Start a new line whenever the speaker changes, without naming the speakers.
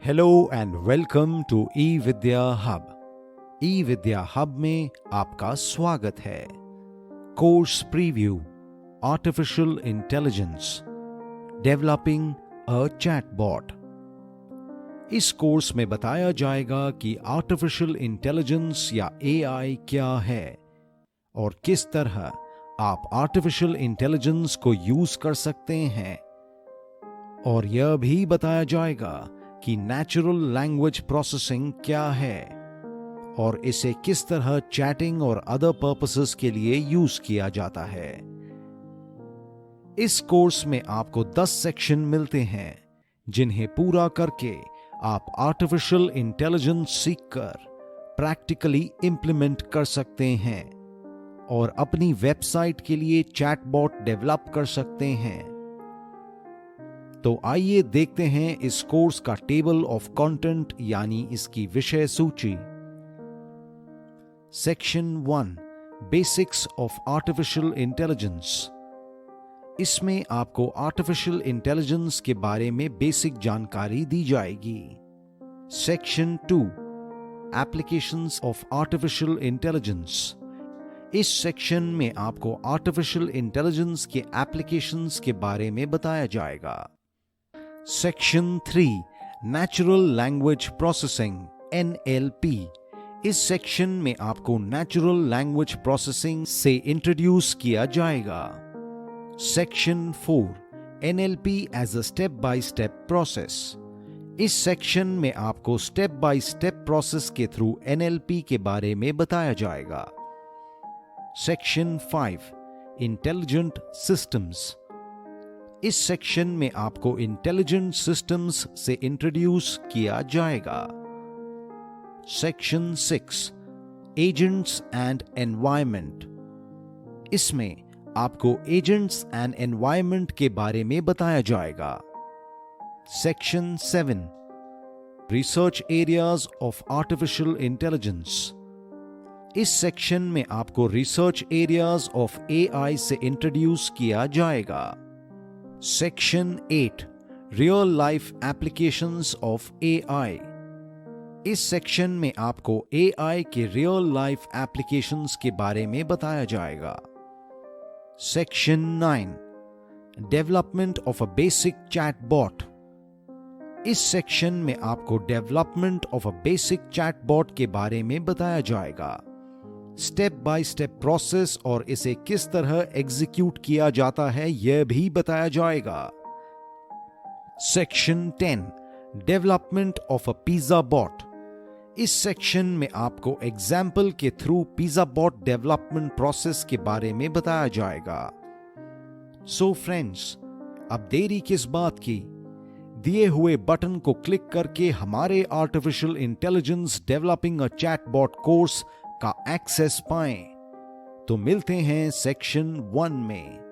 Hello and welcome to Evidya Hub। Evidya Hub में आपका स्वागत है। Course preview, artificial intelligence, developing a chatbot. इस कोर्स में बताया जाएगा कि आर्टिफिशियल इंटेलिजेंस या AI क्या है और किस तरह आप आर्टिफिशियल इंटेलिजेंस को यूज कर सकते हैं। और यह भी बताया जाएगा कि नेचुरल लैंग्वेज प्रोसेसिंग क्या है और इसे किस तरह चैटिंग और अदर पर्पसेस के लिए यूज किया जाता है। इस कोर्स में आपको 10 सेक्शन मिलते हैं जिन्हें पूरा करके आप आर्टिफिशियल इंटेलिजेंस सीखकर प्रैक्टिकली इंप्लीमेंट कर सकते हैं और अपनी वेबसाइट के लिए चैटबॉट डेवलप कर सकते हैं। तो आइए देखते हैं इस कोर्स का टेबल ऑफ कंटेंट यानी इसकी विषय सूची। Section 1, basics of artificial intelligence. इसमें आपको आर्टिफिशियल इंटेलिजेंस के बारे में बेसिक जानकारी दी जाएगी। Section 2, applications of artificial intelligence. इस सेक्शन में आपको आर्टिफिशियल इंटेलिजेंस के एप्लीकेशंस के बारे में बताया जाएगा। Section 3, natural language processing NLP। इस सेक्शन में आपको नेचुरल लैंग्वेज प्रोसेसिंग से इंट्रोड्यूस किया जाएगा। Section 4, NLP as a step by step process. इस सेक्शन में आपको स्टेप बाय स्टेप प्रोसेस के थ्रू NLP के बारे में बताया जाएगा। Section 5, intelligent systems. इस सेक्शन में आपको इंटेलिजेंट सिस्टम्स से इंट्रोड्यूस किया जाएगा। Section 6, agents and environment. इसमें आपको एजेंट्स एंड एनवायरनमेंट के बारे में बताया जाएगा। Section 7, research areas of artificial intelligence. इस सेक्शन में आपको रिसर्च एरियाज ऑफ AI से इंट्रोड्यूस किया जाएगा। Section 8, real life applications of AI। इस सेक्शन में आपको AI के रियल लाइफ एप्लीकेशंस के बारे में बताया जाएगा। Section 9, development of a basic chatbot. इस सेक्शन में आपको development of a basic chatbot के बारे में बताया जाएगा, स्टेप बाय स्टेप प्रोसेस और इसे किस तरह एग्जीक्यूट किया जाता है यह भी बताया जाएगा। Section 10, development of a pizza bot. इस सेक्शन में आपको एग्जाम्पल के through pizza bot development process के बारे में बताया जाएगा। सो फ्रेंड्स, अब देरी किस बात की, दिए हुए बटन को क्लिक करके हमारे artificial intelligence developing a chatbot course का एक्सेस पाएं। तो मिलते हैं सेक्शन 1 में।